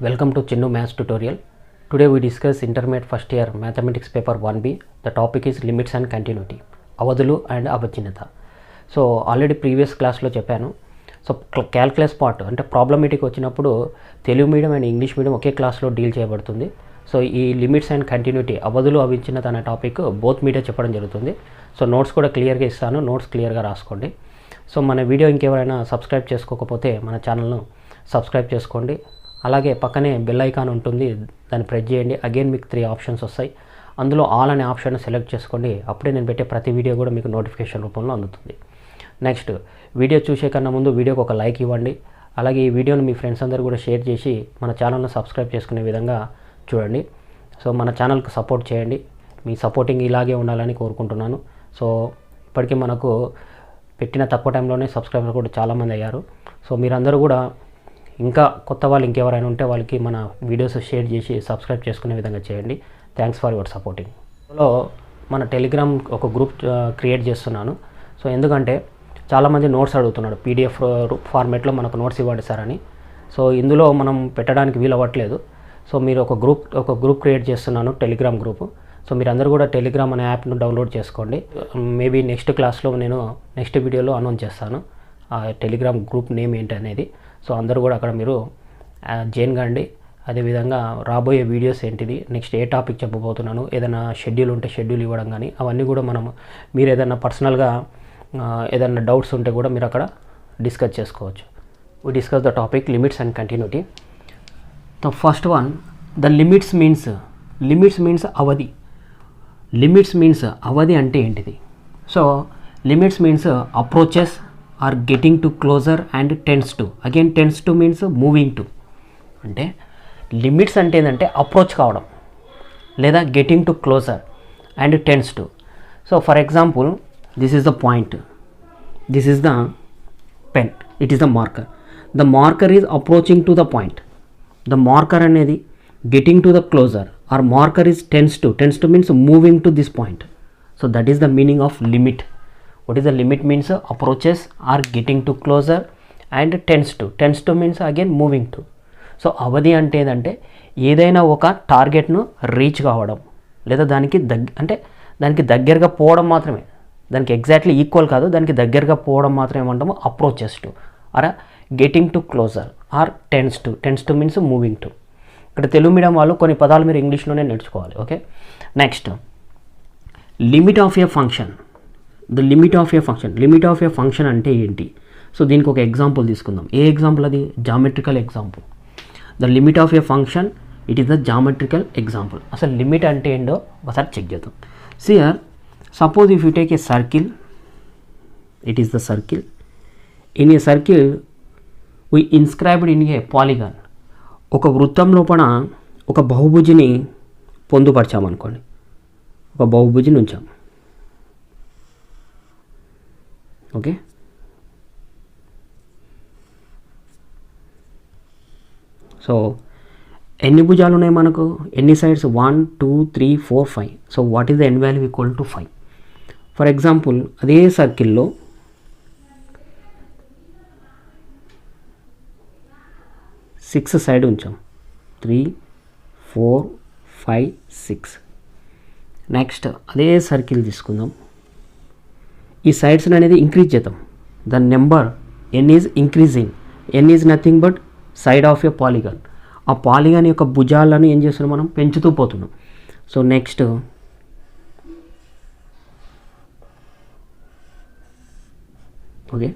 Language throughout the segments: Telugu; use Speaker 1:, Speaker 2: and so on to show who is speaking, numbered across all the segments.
Speaker 1: Welcome to Chinnu Maths tutorial. Today we discuss intermediate first year mathematics paper 1B. The topic is limits and continuity. అవధులు అండ్ అవచ్ఛిన్నత. సో ఆల్రెడీ ప్రీవియస్ క్లాస్లో చెప్పాను. సో క్యాల్కులస్ పార్ట్ అంటే ప్రాబ్లమేటిక్ వచ్చినప్పుడు Telugu medium and English medium ఒకే క్లాస్లో డీల్ చేయబడుతుంది. సో ఈ లిమిట్స్ అండ్ కంటిన్యూటీ అవధులు అవిచ్ఛిన్నత అనే టాపిక్ బోత్ మీడియా చెప్పడం జరుగుతుంది. సో నోట్స్ కూడా క్లియర్గా ఇస్తాను, నోట్స్ క్లియర్గా రాసుకోండి. సో మన వీడియో ఇంకెవరైనా సబ్స్క్రైబ్ చేసుకోకపోతే మన ఛానల్ను సబ్స్క్రైబ్ చేసుకోండి. అలాగే పక్కనే బెల్ ఐకాన్ ఉంటుంది, దాన్ని ప్రెస్ చేయండి. అగైన్ మీకు 3 ఆప్షన్స్ వస్తాయి. అందులో ఆల్ అనే ఆప్షన్ సెలెక్ట్ చేసుకోండి. అప్పుడే నేను పెట్టే ప్రతి వీడియో కూడా మీకు నోటిఫికేషన్ రూపంలో అందుతుంది. నెక్స్ట్ వీడియో చూసే కన్నా ముందు వీడియోకి ఒక లైక్ ఇవ్వండి. అలాగే ఈ వీడియోని మీ ఫ్రెండ్స్ అందరూ కూడా షేర్ చేసి మన ఛానల్ను సబ్స్క్రైబ్ చేసుకునే విధంగా చూడండి. సో మన ఛానల్కి సపోర్ట్ చేయండి. మీ సపోర్టింగ్ ఇలాగే ఉండాలని కోరుకుంటున్నాను. సో ఇప్పటికీ మనకు పెట్టిన తక్కువ టైంలోనే సబ్స్క్రైబర్ కూడా చాలామంది అయ్యారు. సో మీరందరూ కూడా ఇంకా కొత్త వాళ్ళు ఇంకెవరైనా ఉంటే వాళ్ళకి మన వీడియోస్ షేర్ చేసి సబ్స్క్రైబ్ చేసుకునే విధంగా చేయండి. Thanks for your supporting. లో మన టెలిగ్రామ్ ఒక గ్రూప్ క్రియేట్ చేస్తున్నాను. సో ఎందుకంటే చాలామంది నోట్స్ అడుగుతున్నాడు, పీడిఎఫ్ ఫార్మేట్లో మనకు నోట్స్ ఇవ్వండి సార్ అని. సో ఇందులో మనం పెట్టడానికి వీలు అవ్వట్లేదు. సో మీరు ఒక గ్రూప్ క్రియేట్ చేస్తున్నాను, టెలిగ్రామ్ గ్రూప్. సో మీరందరూ కూడా టెలిగ్రామ్ అనే యాప్ను డౌన్లోడ్ చేసుకోండి. మేబీ నెక్స్ట్ క్లాస్లో నేను నెక్స్ట్ వీడియోలో అనౌన్స్ చేస్తాను ఆ టెలిగ్రామ్ గ్రూప్ నేమ్ ఏంటి అనేది. సో అందరూ కూడా అక్కడ మీరు జాయిన్ కండి. అదేవిధంగా రాబోయే వీడియోస్ ఏంటిది, నెక్స్ట్ ఏ టాపిక్ చెప్పబోతున్నాను, ఏదైనా షెడ్యూల్ ఉంటే షెడ్యూల్ ఇవ్వడం కానీ అవన్నీ కూడా మీరు ఏదైనా పర్సనల్గా ఏదైనా డౌట్స్ ఉంటే కూడా మీరు అక్కడ డిస్కస్ చేసుకోవచ్చు. We discuss the topic limits and continuity. The first one, the limits means అవధి. లిమిట్స్ మీన్స్ అవధి అంటే ఏంటిది? So limits means approaches or getting to closer and tends to. Again tends to means moving to. అంటే లిమిట్స్ అంటే ఏంటంటే అప్రోచ్ కావడం లేదా getting to closer and tends to. So for example, this is the point, this is the pen, it is the marker. The marker is approaching to the point. The marker అనేది getting to the closer or marker is tends to means moving to this point. So that is the meaning of limit. What is the limit means? Approaches are getting to closer and tends to means again moving to. So అవధి అంటే ఏంటంటే ఏదైనా ఒక టార్గెట్ను రీచ్ కావడం లేదా దానికి దగ్గరగా పోవడం మాత్రమే. దానికి ఎగ్జాక్ట్లీ ఈక్వల్ కాదు, దానికి దగ్గరగా పోవడం మాత్రమే ఏమంటాము approaches to or getting to closer or tends to means moving to. ఇక్కడ తెలుగు మీడియం వాళ్ళు కొన్ని పదాలు మీరు ఇంగ్లీష్లోనే నేర్చుకోవాలి. Okay, next limit of a function. The limit of a function అంటే ఏంటి? సో దీనికి ఒక ఎగ్జాంపుల్ తీసుకుందాం. ఏ ఎగ్జాంపుల్ అది? Geometrical example. The limit of a function, it is the geometrical example. అసలు లిమిట్ అంటే ఏంటో ఒకసారి చెక్ చేద్దాం. Clear suppose if you take a circle, it is the circle. In a circle we inscribed in a polygon. ఒక వృత్తం లోపల ఒక బహుభుజిని పొందుపరిచామనుకోండి, ఒక బహుభుజిని ఉంచాం. ఓకే, సో ఎన్ని భుజాలు ఉన్నాయి మనకు? ఎన్ని sides? 1 2 3 4 5. So what is the end value? Equal to 5. For example, అదే సర్కిల్లో 6 సైడ్ ఉంచాం. 3 4 5 6. నెక్స్ట్ అదే సర్కిల్ తీసుకుందాం. ఈ సైడ్స్ అనేది ఇంక్రీజ్ చేద్దాం. The number N is increasing. N is nothing but side of a polygon. ఆ పాలిగాన్ యొక్క భుజాలను ఏం చేస్తున్నాం? మనం పెంచుతూ పోతున్నాం. సో నెక్స్ట్ ఓకే,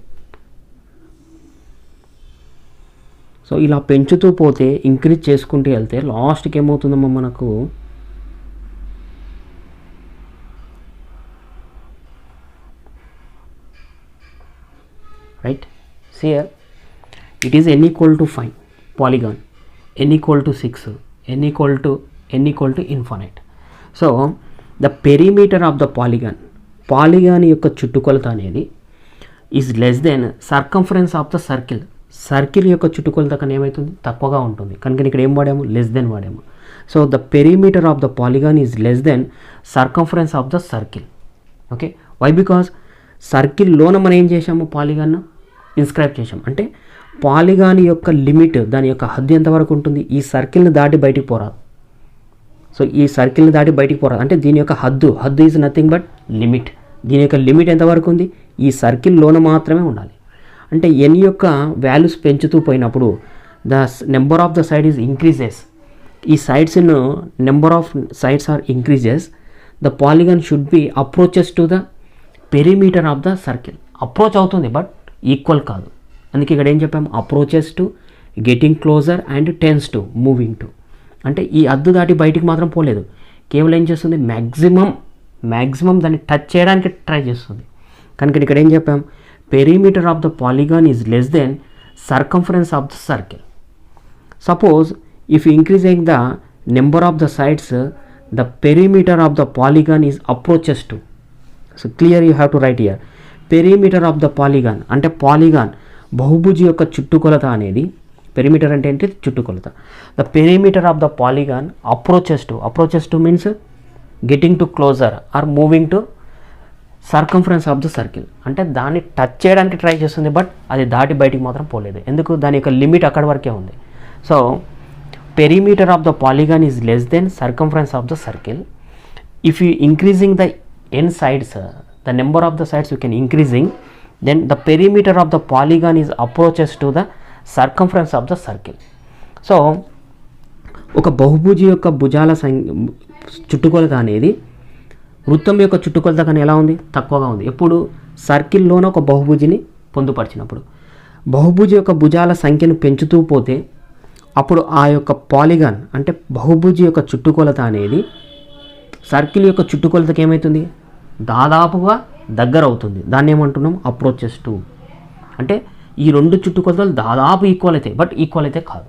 Speaker 1: సో ఇలా పెంచుతూ పోతే, ఇంక్రీజ్ చేసుకుంటూ వెళ్తే లాస్ట్కి ఏమవుతుందమ్మా మనకు? right, see here it is n equal to 5 polygon, n equal to 6, n equal to infinite. So the perimeter of the polygon యొక్క చుట్టుకొలత అనేది is less than circumference of the circle యొక్క చుట్టుకొలత కన్నా ఏమవుతుంది? తక్కువగా ఉంటుంది. కనుక ఇక్కడ ఏం వాడాము? లెస్ దెన్ వాడాము. So the perimeter of the polygon is less than circumference of the circle. Okay, why? Because సర్కిల్లోన మనం ఏం చేసాము? పాలిగాన్ ఇన్స్క్రైబ్ చేసాం. అంటే పాలిగాన్ యొక్క లిమిట్, దాని యొక్క హద్దు ఎంతవరకు ఉంటుంది? ఈ సర్కిల్ని దాటి బయటికి పోరాదు. సో ఈ సర్కిల్ని దాటి బయటికి పోరాదు అంటే దీని యొక్క హద్దు ఈజ్ నథింగ్ బట్ లిమిట్. దీని యొక్క లిమిట్ ఎంతవరకు ఉంది? ఈ సర్కిల్లోన మాత్రమే ఉండాలి. అంటే ఎన్ యొక్క వాల్యూస్ పెంచుతూ పోయినప్పుడు the number of the side is increases. ఈ sides in number of sides are increases, the polygon should be approaches to the perimeter of the circle. Approach అవుతుంది బట్ ఈక్వల్ కాదు. అందుకే ఇక్కడ ఏం చెప్పాము? Approaches to, getting closer and tends to, moving to. అంటే ఈ అద్దు దాటి బయటికి మాత్రం పోలేదు, కేవలం ఏం చేస్తుంది? మ్యాక్సిమం దాన్ని టచ్ చేయడానికి ట్రై చేస్తుంది. కనుక ఇక్కడ ఏం చెప్పాం? Perimeter of the polygon is less than circumference of the circle. Suppose if increasing the number of the sides, the perimeter of the polygon is approaches to. So clear you have to write here. Perimeter of the polygon అంటే పాలిగాన్ బహుభుజి యొక్క చుట్టుకొలత అనేది, పెరిమీటర్ అంటే ఏంటి? చుట్టుకొలత. The perimeter of the polygon approaches to means getting to closer or moving to circumference of the circle. అంటే దాన్ని టచ్ చేయడానికి ట్రై చేస్తుంది బట్ అది దాటి బయటికి మాత్రం పోలేదు. ఎందుకు? దాని యొక్క లిమిట్ అక్కడి వరకే ఉంది. So perimeter of the polygon is less than circumference of the circle. If you increasing the N sides, the number of the sides you can increasing, then the perimeter of the polygon is approaches to the circumference of the circle. So ఒక బహుభుజి యొక్క భుజాల చుట్టుకొలత అనేది వృత్తం యొక్క చుట్టుకొలత కానీ ఎలా ఉంది? తక్కువగా ఉంది. ఎప్పుడు? సర్కిల్లోన ఒక బహుభుజిని పొందుపరిచినప్పుడు. బహుభుజి యొక్క భుజాల సంఖ్యను పెంచుతూ పోతే అప్పుడు ఆ యొక్క పాలిగాన్ అంటే బహుభుజి యొక్క చుట్టుకొలత అనేది సర్కిల్ యొక్క చుట్టుకొలతకి ఏమవుతుంది? దాదాపుగా దగ్గర అవుతుంది. దాన్ని ఏమంటున్నాం? Approaches to. అంటే ఈ రెండు చుట్టుకొలతలు దాదాపు ఈక్వల్ అవుతాయి బట్ ఈక్వల్ అయితే కాదు.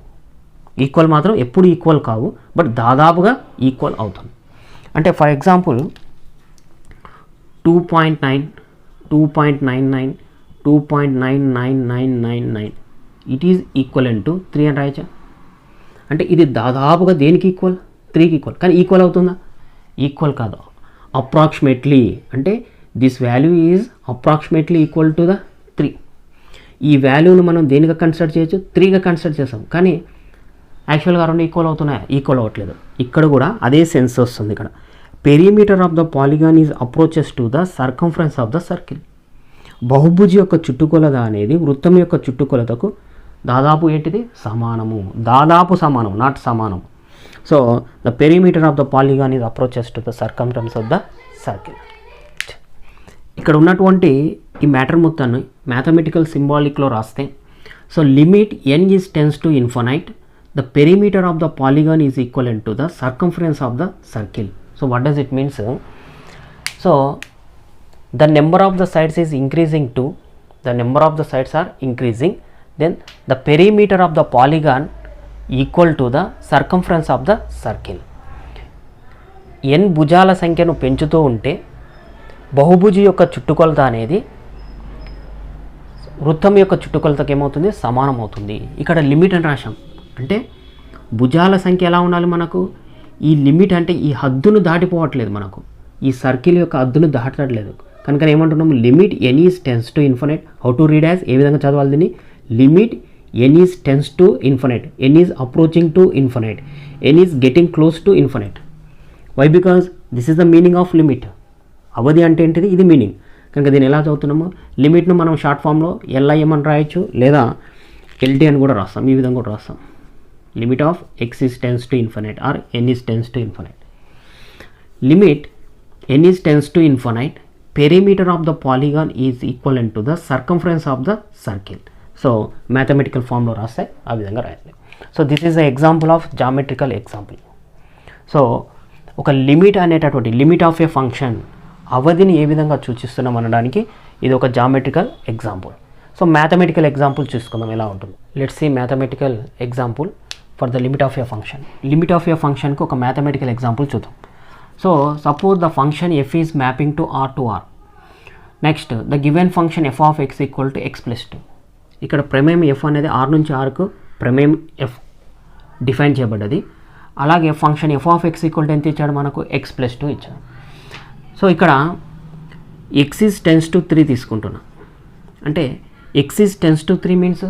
Speaker 1: ఈక్వల్ మాత్రం ఎప్పుడు ఈక్వల్ కావు బట్ దాదాపుగా ఈక్వల్ అవుతుంది. అంటే for example 2.9, 2.99, 2.99999 it is equivalent to 3 అని రాయచ్చా? అంటే ఇది దాదాపుగా దేనికి ఈక్వల్? 3కి ఈక్వల్. కానీ ఈక్వల్ అవుతుందా? ఈక్వల్ కాదు. అప్రాక్సిమేట్లీ అంటే this value is approximately equal to the 3. ఈ వాల్యూను మనం దేనిగా కన్సిడర్ చేయొచ్చు? 3గా కన్సిడర్ చేస్తాం. కానీ యాక్చువల్గా రెండు ఈక్వల్ అవుతున్నాయా? ఈక్వల్ అవ్వట్లేదు. ఇక్కడ కూడా అదే సెన్స్ వస్తుంది. ఇక్కడ perimeter of the polygon is approaches to the circumference of the circle. బహుభుజి యొక్క చుట్టుకొలత అనేది వృత్తం యొక్క చుట్టుకొలతకు దాదాపు ఏంటిది? సమానము. దాదాపు సమానం, నాట్ సమానం. So the perimeter of the polygon is approaches to the circumference of the circle. ఇక్కడ ఉన్నటువంటి ఈ మ్యాటర్ మొత్తాన్ని మ్యాథమెటికల్ సింబాలిక్లో రాస్తే, so limit n is tends to infinite, the perimeter of the polygon is equivalent to the circumference of the circle. So what does it means? So the number of the sides is increasing to, the number of the sides are increasing, then the perimeter of the polygon equal to the circumference of the circle. n భుజాల సంఖ్యను పెంచుతూ ఉంటే బహుభుజి యొక్క చుట్టుకొలత అనేది వృత్తం యొక్క చుట్టుకొలతకి ఏమవుతుంది? సమానం అవుతుంది. ఇక్కడ లిమిట్ అని రాశాం. అంటే భుజాల సంఖ్య ఎలా ఉండాలి మనకు? ఈ లిమిట్ అంటే ఈ హద్దును దాటిపోవట్లేదు, మనకు ఈ సర్కిల్ యొక్క హద్దును దాటట్లేదు. కనుక ఏమంటున్నాము? Limit n is tends to infinite. How to read as? ఏ విధంగా చదవాలి దీన్ని? Limit n is tends to infinite, n is approaching to infinite, n is getting close to infinite. Why? Because this is the meaning of limit. అవధి అంటే ఏంటిది? ఇది మీనింగ్. కనుక దీన్ని ఎలా చదువుతున్నాము? లిమిట్ను మనం షార్ట్ ఫామ్లో LIM అని రాయొచ్చు, లేదా LT అని కూడా రాస్తాం. ఈ విధంగా కూడా రాస్తాం. Limit of x is tends to infinite or n is tends to infinite. Limit n is tends to infinite, perimeter of the polygon is equivalent to the circumference of the circle. So mathematical form లో రాస్తే ఆ విధంగా రాయాలి. So this is the example of geometrical example. So ఒక లిమిట్ అనేటటువంటి లిమిట్ ఆఫ్ ఏ ఫంక్షన్ అవధిని ఏ విధంగా సూచిస్తున్నాం అనడానికి ఇది ఒక geometrical example. So mathematical example చూసుకుందాం ఎలా ఉంటుంది. Let's see mathematical example for the limit of a function. Limit of a ఫంక్షన్కి ఒక మ్యాథమెటికల్ ఎగ్జాంపుల్ చూద్దాం. So suppose the function f is mapping to R to R. Next, the given function f of x equal to x plus 2. ఇక్కడ ప్రమేయం f అనేది R నుంచి Rకు ప్రమేయం f డిఫైన్ చేయబడ్డది. అలాగే function f of x equal to ఎంత ఇచ్చాడు మనకు? x plus 2 ఇచ్చాడు. సో ఇక్కడ x is tends to 3 తీసుకుంటున్నా. అంటే x is tends to 3 means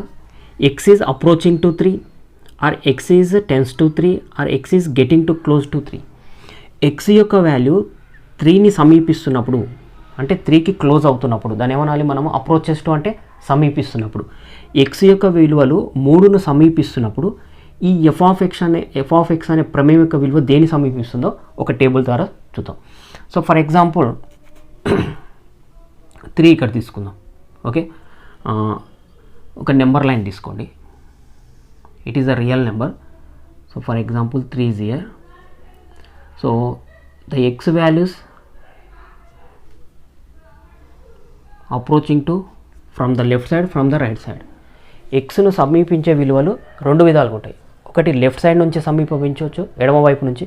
Speaker 1: x is approaching to 3 or x is tends to 3 or x is getting to close to 3. x యొక్క వాల్యూ 3ని సమీపిస్తున్నప్పుడు అంటే 3కి క్లోజ్ అవుతున్నప్పుడు దాని ఏమనాలి మనము అప్రోచెస్ టు అంటే సమీపిస్తున్నప్పుడు x యొక్క విలువలు 3ను సమీపిస్తున్నప్పుడు ఈ f ఆఫ్ x అనే ప్రమేయం యొక్క విలువ దేని సమీపిస్తుందో ఒక టేబుల్ ద్వారా చూద్దాం. సో ఫర్ ఎగ్జాంపుల్ 3 ఇక్కడ తీసుకుందాం. ఓకే, ఒక నెంబర్ లైన్ తీసుకోండి. It is a real number. So for example 3 is here. So the x values approaching to from the left side, from the right side. xను సమీపించే విలువలు రెండు విధాలుగా ఉంటాయి. ఒకటి లెఫ్ట్ సైడ్ నుంచి సమీపించవచ్చు, ఎడమ వైపు నుంచి,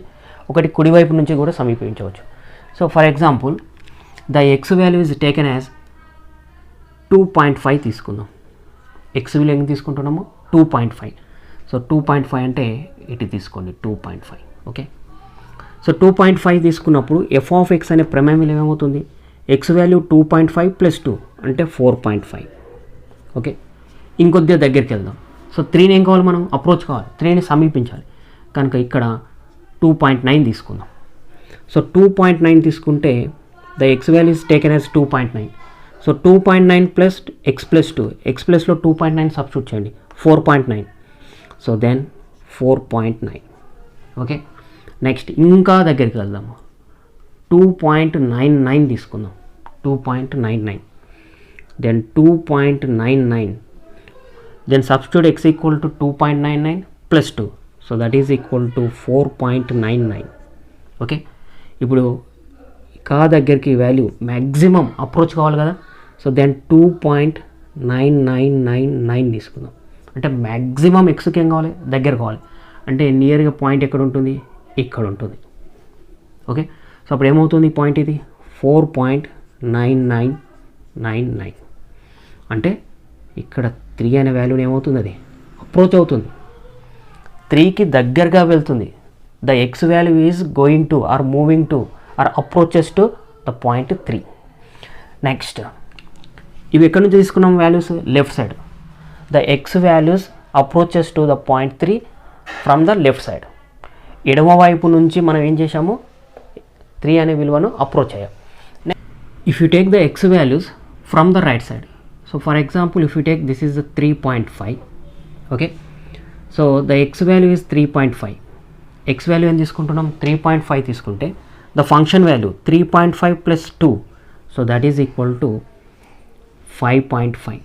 Speaker 1: ఒకటి కుడి వైపు నుంచి కూడా సమీపించవచ్చు. So for example the x value is taken as 2.5 తీసుకుందాం. x విలువ ఏం తీసుకుంటున్నాము 2.5. సో 2.5 అంటే ఇటు తీసుకోండి 2.5. ఓకే, సో 2.5 తీసుకున్నప్పుడు f ఆఫ్ x అనే ప్రమేయం విలువ ఏమవుతుంది, x వాల్యూ 2.5 + 2 అంటే 4.5. ఓకే, ఇంకొద్దిగా దగ్గరికి వెళ్దాం. సో 3ని ఏం కావాలి, మనం అప్రోచ్ కావాలి, 3ని సమీపించాలి కనుక ఇక్కడ 2.9 తీసుకుందాం. సో 2.9 తీసుకుంటే the x value is taken as 2.9. So 2.9 plus x plus 2, x ప్లస్లో 2.9 సబ్స్టిట్యూట్ చేయండి 4.9. So then 4.9. ఓకే, నెక్స్ట్ ఇంకా దగ్గరికి వెళ్దాము. 2.99 తీసుకుందాం. 2.99 then 2.99 then substitute x equal to 2.99 plus 2. So that is equal to 4.99. Okay, ఇప్పుడు కా దగ్గరికి వాల్యూ మ్యాక్సిమం అప్రోచ్ కావాలి కదా. సో దెన్ 2.9999 తీసుకుందాం. అంటే మ్యాక్సిమం ఎక్స్కి ఏం కావాలి, దగ్గర కావాలి. అంటే నియర్గా పాయింట్ ఎక్కడ ఉంటుంది, ఇక్కడ ఉంటుంది. ఓకే, సో అప్పుడు ఏమవుతుంది పాయింట్ ఇది 4.9999. అంటే ఇక్కడ 3 అనే వాల్యూని ఏమవుతుంది, అది అప్రోచ్ అవుతుంది, 3కి దగ్గరగా వెళ్తుంది. The X value is going to or moving to or approaches to the point 3. Next ఇవి ఎక్కడి నుంచి తీసుకున్నాం values, left side. The X values approaches to the point 3 from the left side. ఎడమ వైపు నుంచి మనం ఏం చేసాము, 3 అనే విలువను అప్రోచ్ అయ్యాం. If you take the X values from the right side, so for example if you take this is the 3.5. Okay, so the X value is 3.5. X value ఏం తీసుకుంటున్నాం 3.5 తీసుకుంటే the function value 3.5 + 2, so that is equal to 5.5.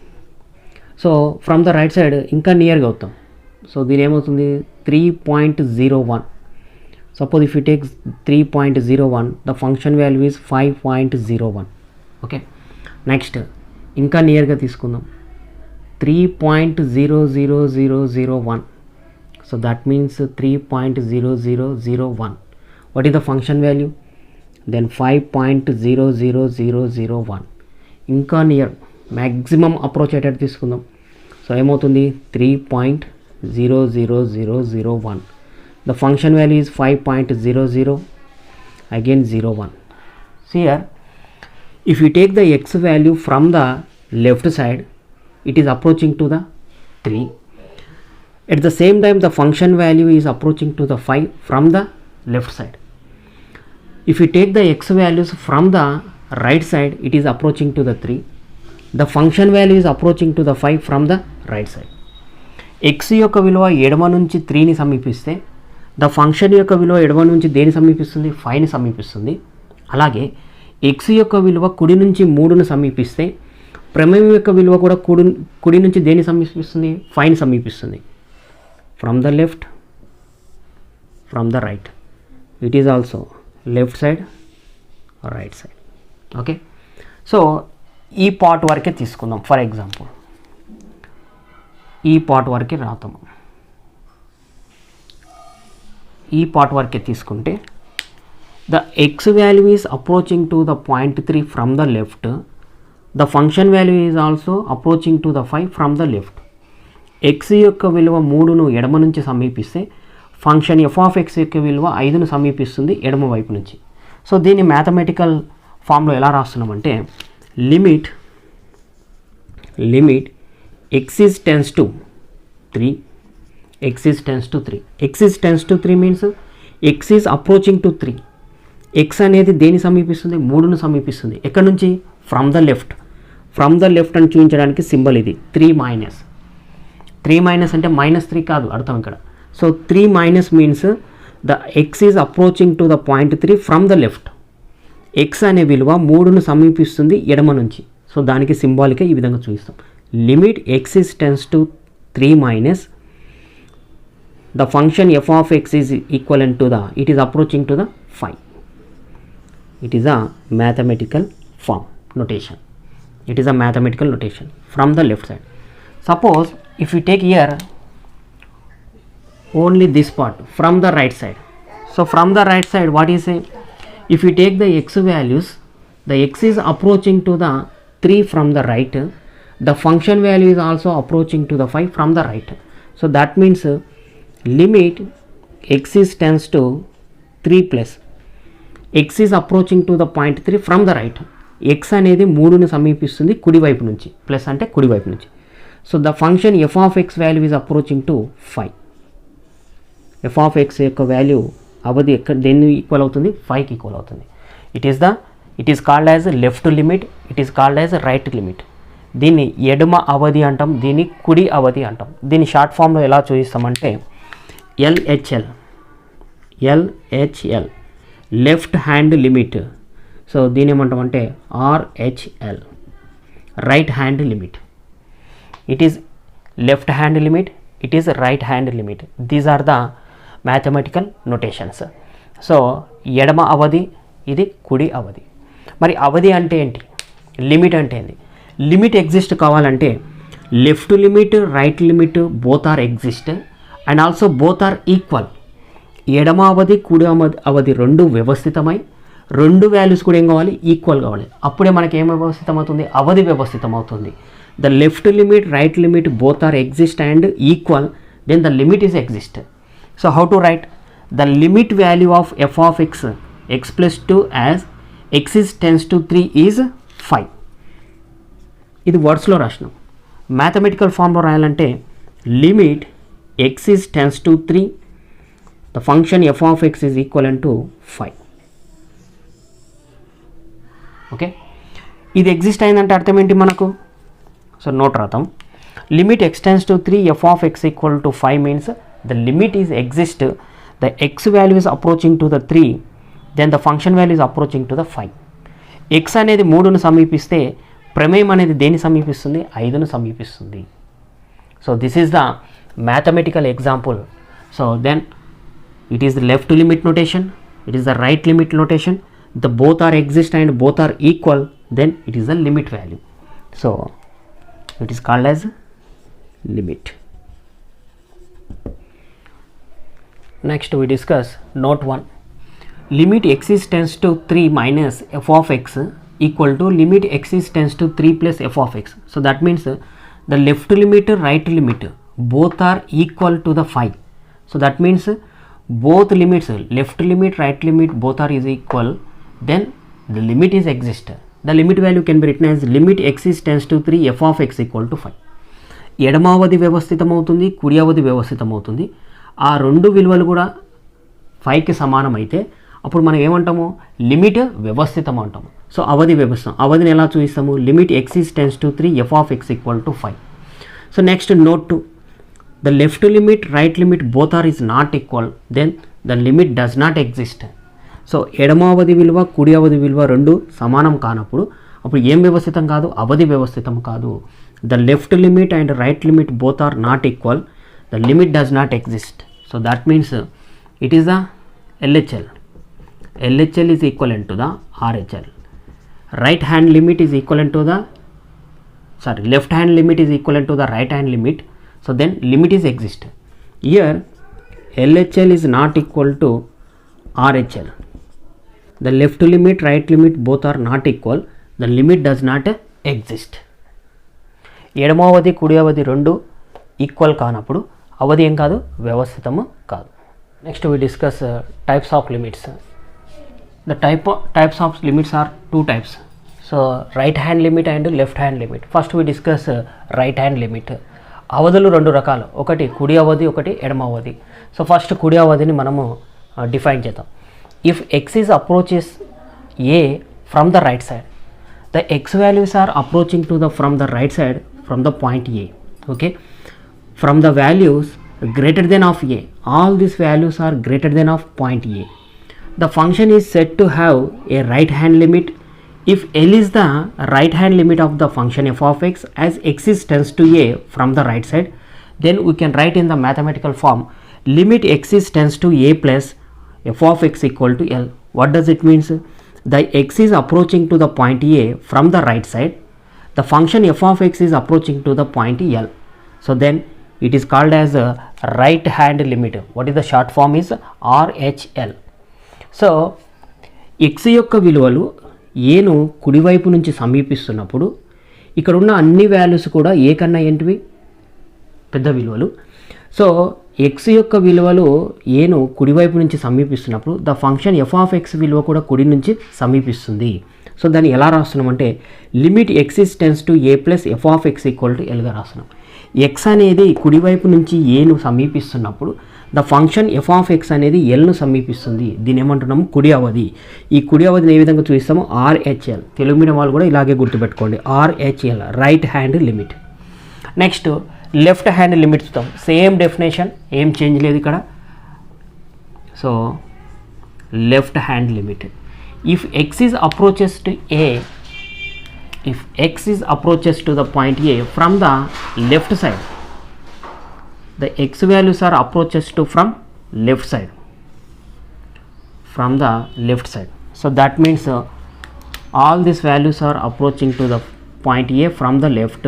Speaker 1: So from the right side ఇంకా నియర్గా అవుతాం. సో దీని ఏమవుతుంది 3.01. Suppose if you take 3.01 the function value is 5.01. Okay, next ఇంకా నియర్గా తీసుకుందాం 3.00001. So that means 3.0001. What is the function value, then 5.00001. ఇంకా నియర్ మ్యాక్సిమం అప్రోచ్ అయ్యేటట్టు తీసుకుందాం. సో ఏమవుతుంది 3.00001. The function value is 5.00 again 01. See here, if you take the x value from the left side, it is approaching to the 3. At the same time the function value is approaching to the 5 from the left side. If you take the x values from the right side, it is approaching to the 3. The function value is approaching to the 5 from the right side. x యొక్క విలువ ఎడమ నుంచి 3ని సమీపిస్తే ద ఫంక్షన్ యొక్క విలువ ఎడమ నుంచి దేని సమీపిస్తుంది, 5ని సమీపిస్తుంది. అలాగే x యొక్క విలువ కుడి నుంచి 3ను సమీపిస్తే ప్రమేయం యొక్క విలువ కూడా కుడి నుంచి దేని సమీపిస్తుంది, 5ని సమీపిస్తుంది. From the left, from the right, it is also left side, right side. Okay, so ఈ పార్ట్ వరకే తీసుకుందాం. ఫర్ ఎగ్జాంపుల్ ఈ పార్ట్ వరకే రాతాము. ఈ పార్ట్ వరకే తీసుకుంటే the X value is approaching to the point 3 from the left. The function value is also approaching to the 5 from the left. X యొక్క విలువ 3ను ఎడమ నుంచి సమీపిస్తే ఫంక్షన్ ఎఫ్ ఆఫ్ ఎక్స్ యొక్క విలువ 5ను సమీపిస్తుంది ఎడమ వైపు నుంచి. సో దీన్ని మ్యాథమెటికల్ ఫామ్లో ఎలా రాస్తున్నామంటే limit x is tends to 3, x is tends to 3. x is tends to 3 means x is approaching to 3. x అనేది దేని సమీపిస్తుంది? 3ను సమీపిస్తుంది. ఎక్కడి నుంచి? From the left. From the left అని చూపించడానికి సింబల్ ఇది 3 మైనస్. 3 మైనస్ అంటే -3 కాదు అర్థం ఇక్కడ. So 3 minus means the x is approaching to the point 3 from the left. x అనే విలువ 3ను సమీపిస్తుంది ఎడమ నుంచి. సో దానికి సింబాలిక్గా ఈ విధంగా చూపిస్తాం. Limit x is tends to 3 minus the function f of x is equivalent to the, it is approaching to the 5. It is a mathematical form notation. It is a mathematical notation from the left side. Suppose if we take here only this part from the right side. So from the right side what is say? If we take the x values, the x is approaching to the 3 from the right. The function value is also approaching to the 5 from the right. So that means limit x is tends to 3 plus x is approaching to the point 3 from the right. x అనేది 3ను సమీపిస్తుంది కుడివైపు నుంచి, ప్లస్ అంటే కుడివైపు నుంచి. So the function f of x value is approaching to 5. f of x యొక్క వాల్యూ అవధి ఎక్కడ దేన్ని ఈక్వల్ అవుతుంది? 5కి ఈక్వల్ అవుతుంది. It is called as left limit, it is called as right limit. దీన్ని ఎడమ అవధి అంటాం, దీన్ని కుడి అవధి అంటాం. దీన్ని షార్ట్ ఫామ్లో ఎలా చూపిస్తామంటే LHL left hand limit. So దీని ఏమంటాం అంటే RHL right hand limit. It is left hand limit, it is right hand limit. These are the mathematical notations. So ఎడమ అవధి, ఇది కుడి అవధి. మరి అవధి అంటే ఏంటి? లిమిట్ అంటే ఏంటి? లిమిట్ ఎగ్జిస్ట్ కావాలంటే left limit right limit both are exist and also both are equal. ఎడమ అవధి కుడి అవధి రెండు వ్యవస్థితమై రెండు వాల్యూస్ కూడా ఏం కావాలి? ఈక్వల్ కావాలి. అప్పుడే మనకి ఏం వ్యవస్థితం అవుతుంది? అవధి వ్యవస్థితం అవుతుంది. The left limit right limit both are exist and equal, then the limit is exist. So how to write the limit value of f of x plus 2 as x is tends to 3 is 5. ఇది వర్డ్స్లో రాసినాం. మ్యాథమెటికల్ ఫామ్లో రాయాలంటే limit x is tends to 3, the function f of x is equivalent to 5. Okay, ఇది ఎగ్జిస్ట్ అయిందంటే అర్థం ఏంటి మనకు? సో నోట్ రాద్దాం. Limit x tends to 3 f of x equal to 5 means the limit is exist, the x value is approaching to the 3, then the function value is approaching to the 5. x అనేది 3ను సమీపిస్తే ప్రమేయం అనేది దేన్ని సమీపిస్తుంది? 5ను సమీపిస్తుంది. So this is the mathematical example. So then it is the left limit notation, it is the right limit notation, the both are exist and both are equal, then it is the limit value. So it is called as limit. Next we discuss note 1. Limit x is tends to 3 minus f of x equal to limit x is tends to 3 plus f of x. So that means the left limit right limit both are equal to the 5. So that means both limits, left limit right limit both are is equal, then the limit is exist. The limit value can be written as limit x is tends to 3 f of x equal to 5. ఎడమ అవధి వ్యవస్థితం అవుతుంది, కుడి అవధి వ్యవస్థితం అవుతుంది. ఆ రెండు విలువలు కూడా 5కి సమానం అయితే అప్పుడు మనం ఏమంటాము? లిమిట్ వ్యవస్థితం అంటాము. సో అవధి వ్యవస్థ, అవధిని ఎలా చూపిస్తాము? Limit x is tends to 3 f of x equal to 5. So next note 2, the left limit right limit both are is not equal, then the limit does not exist. So ఎడమ అవధి విలువ కుడి అవధి విలువ రెండు సమానం కానప్పుడు అప్పుడు ఏం వ్యవస్థితం కాదు? అవధి వ్యవస్థితం కాదు. The left limit and right limit both are not equal, the limit does not exist. So that means it is the LHL. LHL is equivalent to the RHL. Right hand limit is equivalent to the left hand limit is equivalent to the right hand limit. So then limit is exist. Here LHL is not equal to RHL. The left limit right limit both are not equal, the limit does not exist. ఎడమ అవధి కుడి అవధి రెండు ఈక్వల్ కానప్పుడు అవధి ఏం కాదు? వ్యవస్థితము కాదు. Next we discuss types of limits. The types of limits are two types. So right hand limit and left hand limit. First we discuss right hand limit. అవధులు రెండు రకాలు, ఒకటి కుడి అవధి, ఒకటి ఎడమ అవధి. సో ఫస్ట్ కుడి అవధిని మనము డిఫైన్ చేద్దాం. If X is approaches A from the right side, the x values are approaching to the from the right side from the point A. Okay, from the values greater than of A, all these values are greater than of point A. The function is said to have a right hand limit if L is the right hand limit of the function f of x as x is tends to A from the right side. Then we can write in the mathematical form limit x is tends to A plus f of x equal to L. What does it means? The x is approaching to the point A from the right side, the function f of x is approaching to the point L. So then it is called as a right hand limit. What is the short form is RHL. So x యొక్క విలువలు ఏను కుడివైపు నుంచి సమీపిస్తున్నప్పుడు ఇక్కడ ఉన్న అన్ని వాల్యూస్ కూడా ఏ కన్నా ఏంటివి పెద్ద విలువలు. సో ఎక్స్ యొక్క విలువలు ఏను కుడివైపు నుంచి సమీపిస్తున్నప్పుడు the function F of X విలువ కూడా కుడి నుంచి సమీపిస్తుంది. సో దాన్ని ఎలా రాస్తున్నామంటే limit X is tends to A plus F of X equal to ఎల్గా రాస్తున్నాం. ఎక్స్ అనేది కుడివైపు నుంచి ఏను సమీపిస్తున్నప్పుడు the function F of X అనేది ఎల్ను సమీపిస్తుంది. దీని ఏమంటున్నాము కుడి అవధి. ఈ కుడి అవధిని ఏ విధంగా చూపిస్తాము ఆర్హెచ్ఎల్. తెలుగు మీడియం వాళ్ళు కూడా ఇలాగే గుర్తుపెట్టుకోండి, RHL right hand limit. Next left hand limit చూద్దాం. సేమ్ డెఫినేషన్, ఏం చేంజ్ లేదు ఇక్కడ. So left hand limit if X is approaches to A, if X is approaches to the point A from the left side, the x values are approaches to from left side, from the left side. So that means all these values are approaching to the point A from the left.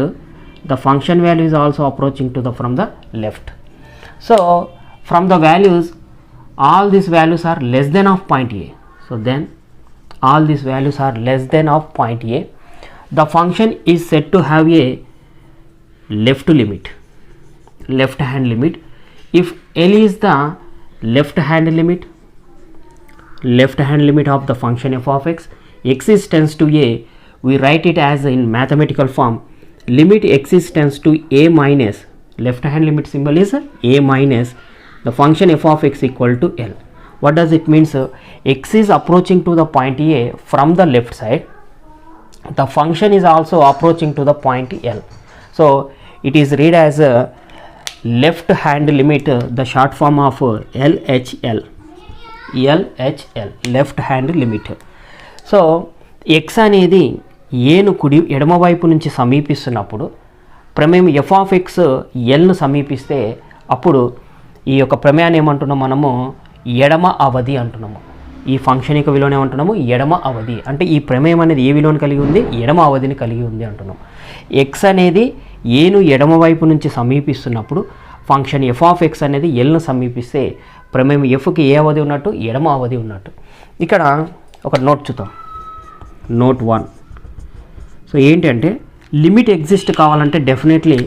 Speaker 1: The function value is also approaching to the from the left. So from the values, all these values are less than of point A. So then all these values are less than of point A. The function is said to have a left limit, left hand limit. If L is the left hand limit, left hand limit of the function f of x, x is tends to a, we write it as in mathematical form limit x is tends to a minus, left hand limit symbol is a minus the function f of x equal to L. What does it means? X is approaching to the point A from the left side, the function is also approaching to the point L. So it is read as a left hand limit, the short form of LHL, LHL left hand limit. So x అనేది ఏను కుడి ఎడమ వైపు నుంచి సమీపిస్తున్నప్పుడు ప్రమేయం ఎఫ్ ఆఫ్ ఎక్స్ ఎల్ను సమీపిస్తే అప్పుడు ఈ యొక్క ప్రమేయాన్ని ఏమంటున్నాం మనము ఎడమ అవధి అంటున్నాము. ఈ ఫంక్షన్ యొక్క విలువను ఏమంటున్నాము ఎడమ అవధి. అంటే ఈ ప్రమేయం అనేది ఏ విలువను కలిగి ఉంది, ఎడమ అవధిని కలిగి ఉంది అంటున్నాం. ఎక్స్ అనేది ఏను ఎడమ వైపు నుంచి సమీపిస్తున్నప్పుడు ఫంక్షన్ ఎఫ్ ఆఫ్ ఎక్స్ అనేది ఎల్ను సమీపిస్తే ప్రమేయం ఎఫ్కి ఏ అవధి ఉన్నట్టు, ఎడమ అవధి ఉన్నట్టు. ఇక్కడ ఒక నోట్ చూద్దాం, నోట్ 1. సో ఏంటంటే లిమిట్ ఎగ్జిస్ట్ కావాలంటే definitely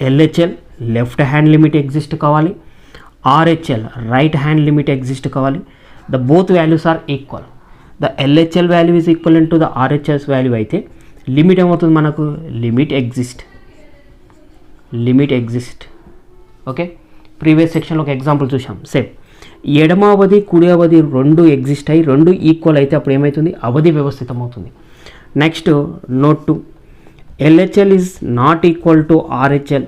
Speaker 1: LHL left hand limit exist కావాలి, RHL right hand limit exist కావాలి. The both values are equal. The LHL value is equal to the RHS value అయితే లిమిట్ ఏమవుతుంది మనకు limit exist, limit exist. Okay, previous సెక్షన్లో ఒక ఎగ్జాంపుల్ చూసాం. సేమ్ ఎడమ అవధి కుడి అవధి రెండు ఎగ్జిస్ట్ అయ్యి రెండు ఈక్వల్ అయితే అప్పుడు ఏమవుతుంది అవధి వ్యవస్థితం అవుతుంది. Next note 2, LHL is not equal to RHL.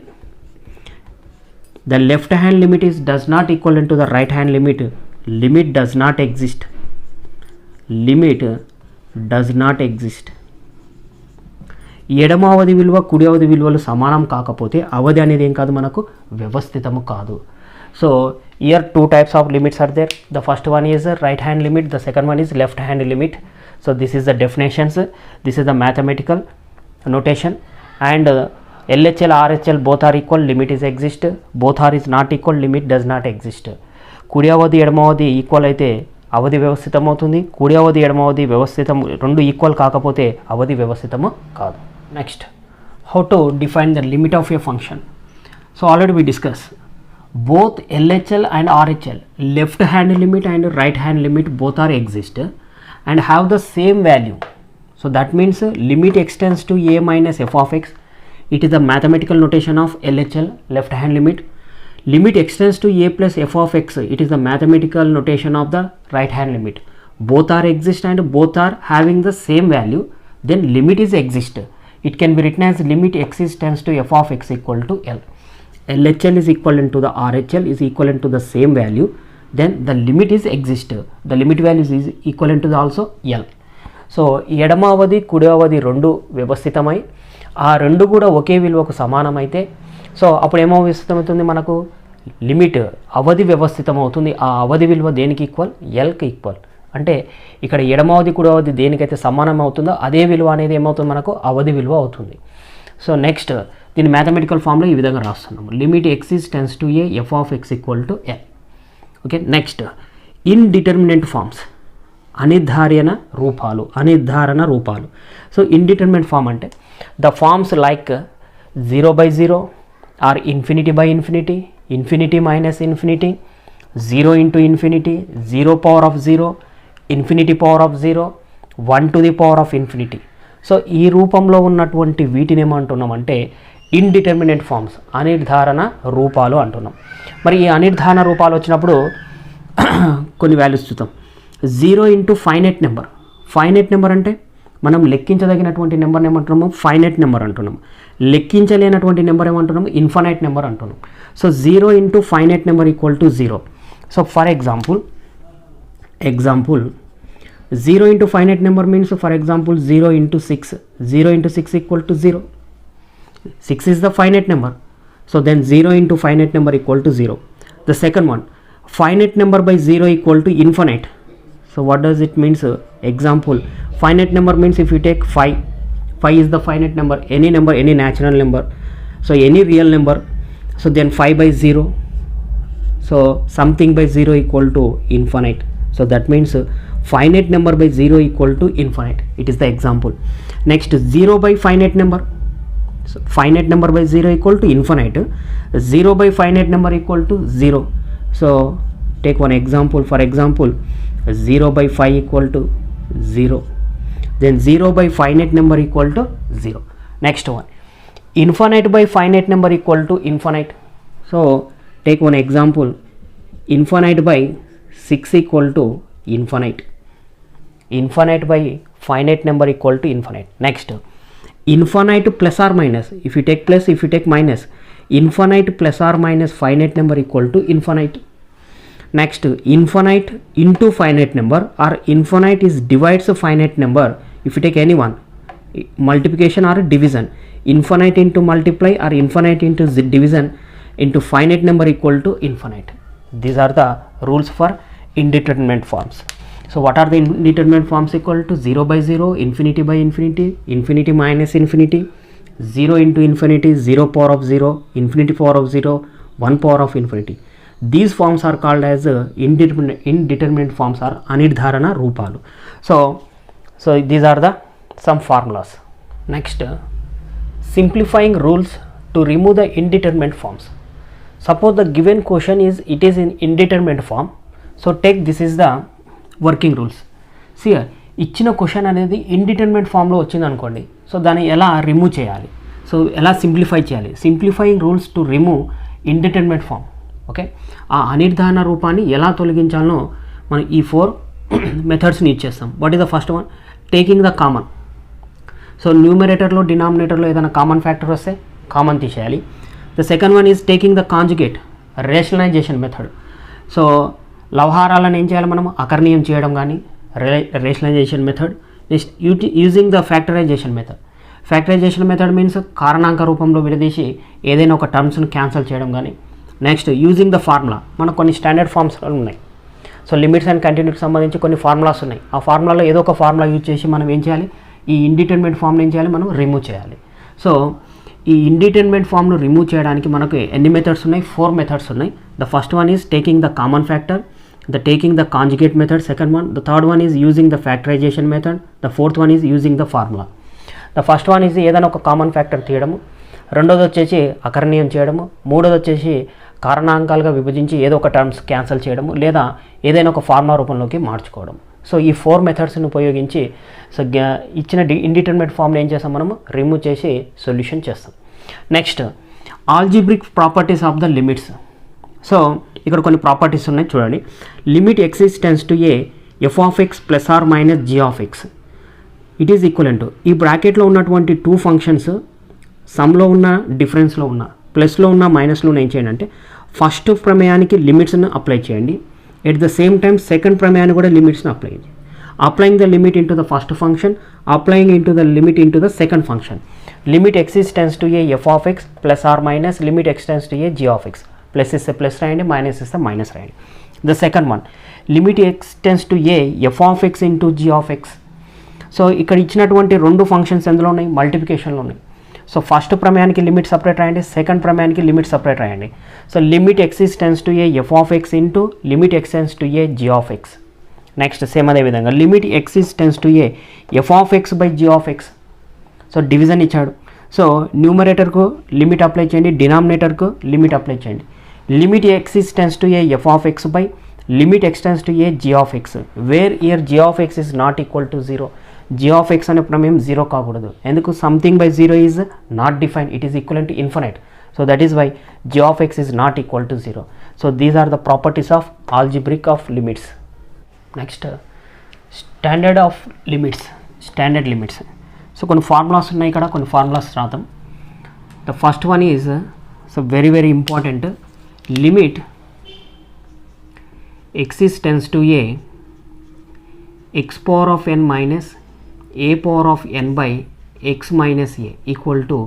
Speaker 1: The left hand limit is does not equal to the right hand limit. Limit does not exist, limit does not exist. ఎడమ అవధి విలువ కుడి అవధి విలువలు సమానం కాకపోతే అవధి అనేది ఏం కాదు మనకు వ్యవస్థితము కాదు. So here two types of limits are there. The first one is right hand limit, the second one is left hand limit. So this is the definitions, this is the mathematical notation. And LHL RHL both are equal, limit is exist, both are is not equal, limit does not exist. కుడి అవధి ఎడమ అవధి ఈక్వల్ అయితే అవధి వ్యవస్థితం అవుతుంది, కుడి అవధి ఎడమ అవధి వ్యవస్థితం రెండు ఈక్వల్ కాకపోతే అవధి వ్యవస్థితము కాదు. Next, how to define the limit of a function. So already we discussed both LHL and RHL, left hand limit and right hand limit both are exist and have the same value. So that means limit extends to a minus f of x. It is the mathematical notation of LHL, left hand limit. Limit extends to a plus f of x. It is the mathematical notation of the right hand limit. Both are exist and both are having the same value, then limit is exist. It can be written as limit x is tends to f of x equal to L. LHL is equivalent to the RHL is equivalent to the same value, then the limit is exist. The limit value is equivalent to the also L. So ఎడమ అవధి కుడి అవధి రెండు వ్యవస్థితమై ఆ రెండు కూడా ఒకే విలువకు సమానమైతే సో అప్పుడు ఏమో వ్యవస్థితమవుతుంది, మనకు లిమిట్ అవధి వ్యవస్థితం అవుతుంది. ఆ అవధి విలువ దేనికి ఈక్వల్? ఎల్కి ఈక్వల్. అంటే ఇక్కడ ఎడమ అవధి కుడి అవధి దేనికైతే సమానం అవుతుందో అదే విలువ అనేది ఏమవుతుంది, మనకు అవధి విలువ అవుతుంది. సో నెక్స్ట్ దీని మ్యాథమెటికల్ ఫామ్లో ఈ విధంగా రాస్తున్నాము. Limit X is tends to A F of X equal to L. Okay, next indeterminate forms, అనిర్ధారణ రూపాలు. సో ఇండిటర్మినెంట్ ఫామ్ అంటే the forms like 0/0 or infinity, infinity minus infinity, 0 into infinity, 0 power of 0, infinity power of 0, 1 to the power of infinity. So ఈ రూపంలో ఉన్నటువంటి వీటిని ఏమంటున్నామంటే ఇండిటర్మినెంట్ ఫార్మ్స్, అనిర్ధారణ రూపాలు అంటున్నాం. మరి ఈ అనిర్ధారణ రూపాలు వచ్చినప్పుడు కొన్ని వాల్యూస్ చూద్దాం. 0 into ఫైనైట్ నెంబర్ అంటే మనం లెక్కించదగినటువంటి నెంబర్ ఏమంటున్నాము? ఫైనైట్ నెంబర్ అంటున్నాము. లెక్కించలేనటువంటి నెంబర్ ఏమంటున్నాము? ఇన్ఫైనైట్ నెంబర్ అంటున్నాం. So 0 into finite number equal to 0. So for example 0 into finite number means for example 0 into 6. 0 into 6 equal to 0. 6 is the finite number. So then 0 into finite number equal to 0. The second one, finite number by 0 equal to infinite. So what does it means? Example, finite number means if you take 5 is the finite number, any natural number, so any real number. So then 5 by 0, so something by 0 equal to infinite. So that means finite number by 0 equal to infinite. It is the example. Next, 0 by finite number. So finite number by 0 equal to infinite. 0 by finite number equal to 0. So take one example. For example, 0 by 5 equal to 0. Then 0 by finite number equal to 0. Next one, infinite by finite number equal to infinite. So take one example, infinite by 6 equal to infinite. Infinite by finite number equal to infinite. Next, infinite plus or minus. If you take plus, if you take minus, infinite plus or minus finite number equal to infinite. Next, infinite into finite number, or infinite is divides a finite number. If you take any one, multiplication or division, infinite into multiply or infinite into division into finite number equal to infinite. These are the rules for indeterminate forms. So what are the indeterminate forms? Equal to 0 by 0, infinity by infinity, infinity minus infinity, 0 into infinity, 0 power of 0, infinity power of 0, 1 power of infinity. These forms are called as indeterminate forms or anirdharana rupalu. So these are the some formulas. Next, simplifying rules to remove the indeterminate forms. Suppose the given question is it is in indeterminate form. So take this is the working rules. సియర్ ఇచ్చిన క్వశ్చన్ అనేది ఇండిటర్మినెంట్ ఫామ్లో వచ్చింది అనుకోండి. సో దాన్ని ఎలా రిమూవ్ చేయాలి, సో ఎలా సింప్లిఫై చేయాలి? Simplifying rules to remove indeterminate form. Okay, ఆ అనిర్ధారణ రూపాన్ని ఎలా తొలగించాలనో మనం ఈ 4 మెథడ్స్ని ఇచ్చేస్తాం. What is the first one? Taking the common. So న్యూమరేటర్లో డినామినేటర్లో ఏదైనా కామన్ ఫ్యాక్టర్ వస్తే కామన్ తీసేయాలి. The second one is taking the conjugate, rationalisation method. So లవహారాలను ఏం చేయాలి మనం? అకర్ణీయం చేయడం కానీ rationalisation method. Next using the factorisation method. Factorisation method means కారణాంక రూపంలో విడదీసి ఏదైనా ఒక టర్మ్స్ని క్యాన్సిల్ చేయడం కానీ. Next using the formula. మనకు కొన్ని స్టాండర్డ్ ఫార్మ్స్ ఉన్నాయి. సో లిమిట్స్ అండ్ కంటిన్యూటీకి సంబంధించి కొన్ని ఫార్ములాస్ ఉన్నాయి. ఆ ఫార్ములాలో ఏదో ఒక ఫార్ములా యూజ్ చేసి మనం ఏం చేయాలి? ఈ ఇండిటర్మినెంట్ ఫామ్ని ఏం చేయాలి? మనం రిమూవ్ చేయాలి. సో ఈ ఇండిటర్మినెంట్ ఫామ్ను రిమూవ్ చేయడానికి మనకు ఎన్ని మెథడ్స్ ఉన్నాయి? 4 మెథడ్స్ ఉన్నాయి. The first one is taking the common factor, the taking the conjugate method, second one. The third one is using the factorization method. The fourth one is using the formula. The first one is ఏదైనా ఒక కామన్ ఫ్యాక్టర్ తీయడము, రెండోది వచ్చేసి అకర్ణీయం చేయడము, మూడోది వచ్చేసి కారణాంకాలుగా విభజించి ఏదో ఒక టర్మ్స్ క్యాన్సిల్ చేయడము, లేదా ఏదైనా ఒక ఫార్ములా రూపంలోకి మార్చుకోవడం. సో ఈ 4 మెథడ్స్ని ఉపయోగించి సో ఇచ్చిన ఇండిటర్మినెట్ ఫామ్ని ఏం చేస్తాం? మనము రిమూవ్ చేసి సొల్యూషన్ చేస్తాం. Next algebraic properties of the limits. So ఇక్కడ కొన్ని ప్రాపర్టీస్ ఉన్నాయి చూడండి. Limit existence to A F of X plus or minus G of X it is equivalent to ఈ బ్రాకెట్లో ఉన్నటువంటి టూ ఫంక్షన్స్ సమ్లో ఉన్న డిఫరెన్స్లో ఉన్న ప్లస్లో ఉన్న మైనస్లో ఉన్న ఏం చేయండి అంటే ఫస్ట్ ప్రమేయానికి లిమిట్స్ను అప్లై చేయండి. At the same time second ప్రమేయాన్ని కూడా లిమిట్స్ని అప్లై చేయండి. Applying the limit into the first function, applying into the limit into the second function. Limit existence to A F of X plus or minus limit ఎక్స్టెన్స్ to A G of X. Plus ఇస్తే ప్లస్ రాయండి, మైనస్ ఇస్తే మైనస్ రాయండి. The second one limit ఎక్స్టెన్స్ to A F of X into G of X. So ఇక్కడ ఇచ్చినటువంటి రెండు ఫంక్షన్స్ ఎందులో ఉన్నాయి, మల్టిప్లికేషన్లో ఉన్నాయి. సో ఫస్ట్ ప్రమేయానికి లిమిట్ సపరేట్ రాయండి, సెకండ్ ప్రమేయానికి లిమిట్ సపరేట్ రాయండి. So limit existence to A F of X into limit ఎక్స్టెన్స్ to A G of X. Next same అదే విధంగా limit existence to A F of X by G of X. So division ఇచ్చాడు. సో న్యూమరేటర్కు లిమిట్ అప్లై చేయండి, డినామినేటర్కు లిమిట్ అప్లై చేయండి. Limit existence to A F of X by limit ఎక్స్టెన్స్ to A G of X, where here G of X is not equal to zero. G of X అనే ప్రమేయం జీరో కాకూడదు. ఎందుకు? Something by zero is not defined, it is equal to infinite. So that is why G of X is not equal to zero. So these are the properties of algebraic of limits. Next standard of limits, standard limits. So కొన్ని ఫార్ములాస్ ఉన్నాయి ఇక్కడ, కొన్ని ఫార్ములాస్ రాద్దాం. The first one is so very very important. Limit existence to A x power of n minus a power of n by x minus a equal to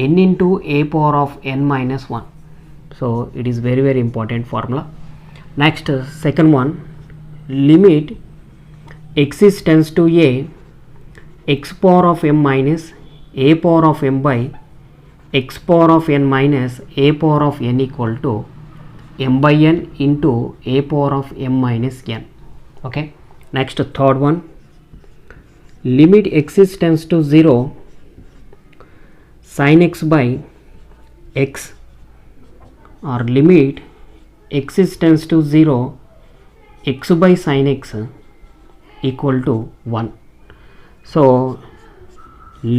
Speaker 1: n into a power of n minus 1. So it is very very important formula. Next second one, limit existence to a x power of m minus a power of m by x power of n minus a power of n equal to m by n into a power of m minus n. Okay. Next third one, limit existence to 0 sin x by x or limit existence to 0 x by sin x equal to 1. So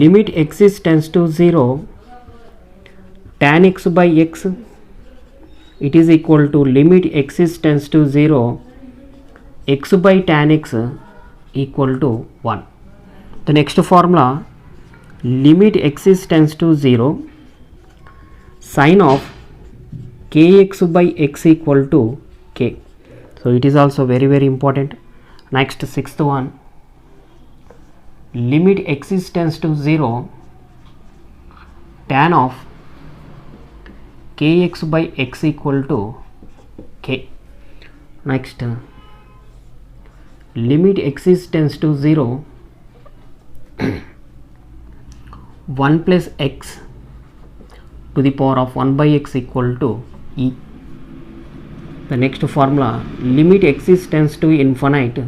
Speaker 1: limit existence to 0 tan x by x, it is equal to limit existence to 0 x by tan x equal to 1. The next formula, limit existence to 0 sin of kx by x equal to k. So it is also very very important. Next sixth one, limit existence to 0 tan of kx by x equal to k. Next limit existence to 0 1 plus x to the power of 1 by x equal to e. The next formula, limit existence to infinite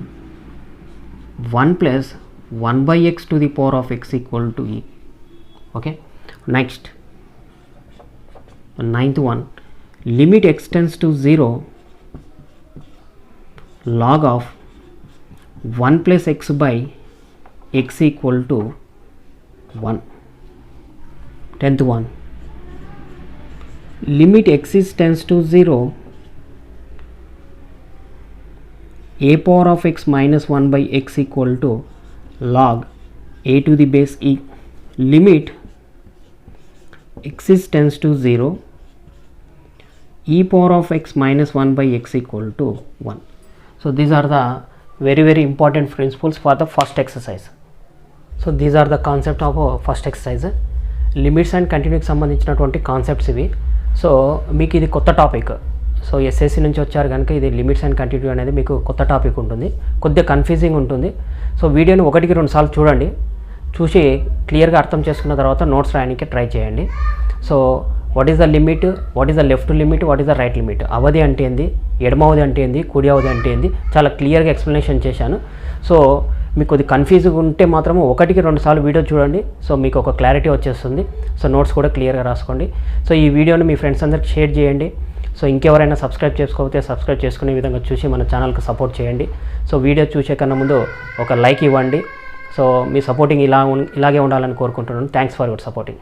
Speaker 1: 1 plus 1 by x to the power of x equal to e. Okay. Next the ninth one, limit extends to 0 log of 1 plus x by x equal to 1. 10th one, limit existence to 0 a power of x minus 1 by x equal to log a to the base e. Limit existence to 0 e power of x minus 1 by x equal to 1. So these are the very very important principles for the first exercise. So these are the concept of first exercise. Limits and కంటిన్యూకి సంబంధించినటువంటి కాన్సెప్ట్స్ ఇవి. సో మీకు ఇది కొత్త టాపిక్. సో ఎస్ఎస్సి నుంచి వచ్చారు కనుక ఇది లిమిట్స్ అండ్ కంటిన్యూ అనేది మీకు కొత్త టాపిక్ ఉంటుంది, కొద్దిగా కన్ఫ్యూజింగ్ ఉంటుంది. సో వీడియోని 1-2 సార్లు చూడండి, చూసి క్లియర్గా అర్థం చేసుకున్న తర్వాత నోట్స్ రాయడానికి ట్రై చేయండి. So what is the limit, what is the left limit, what is the right limit, అవధి అంటే ఏంది, ఎడమ అవధి అంటే ఏంది, కుడి అవధి అంటే ఏంది, చాలా క్లియర్గా ఎక్స్ప్లెనేషన్ చేశాను. సో మీకు కొద్ది కన్ఫ్యూజ్గా ఉంటే మాత్రం 1-2 సార్లు వీడియో చూడండి. సో మీకు ఒక క్లారిటీ వచ్చేస్తుంది. సో నోట్స్ కూడా క్లియర్గా రాసుకోండి. సో ఈ వీడియోని మీ ఫ్రెండ్స్ అందరికి షేర్ చేయండి. సో ఇంకెవరైనా సబ్స్క్రైబ్ చేసుకోకపోతే సబ్స్క్రైబ్ చేసుకునే విధంగా చూసి మన ఛానల్కి సపోర్ట్ చేయండి. సో వీడియో చూసే కన్నా ముందు ఒక లైక్ ఇవ్వండి. సో మీ సపోర్టింగ్ ఇలాగే ఉండాలని కోరుకుంటున్నాను. Thanks for your supporting.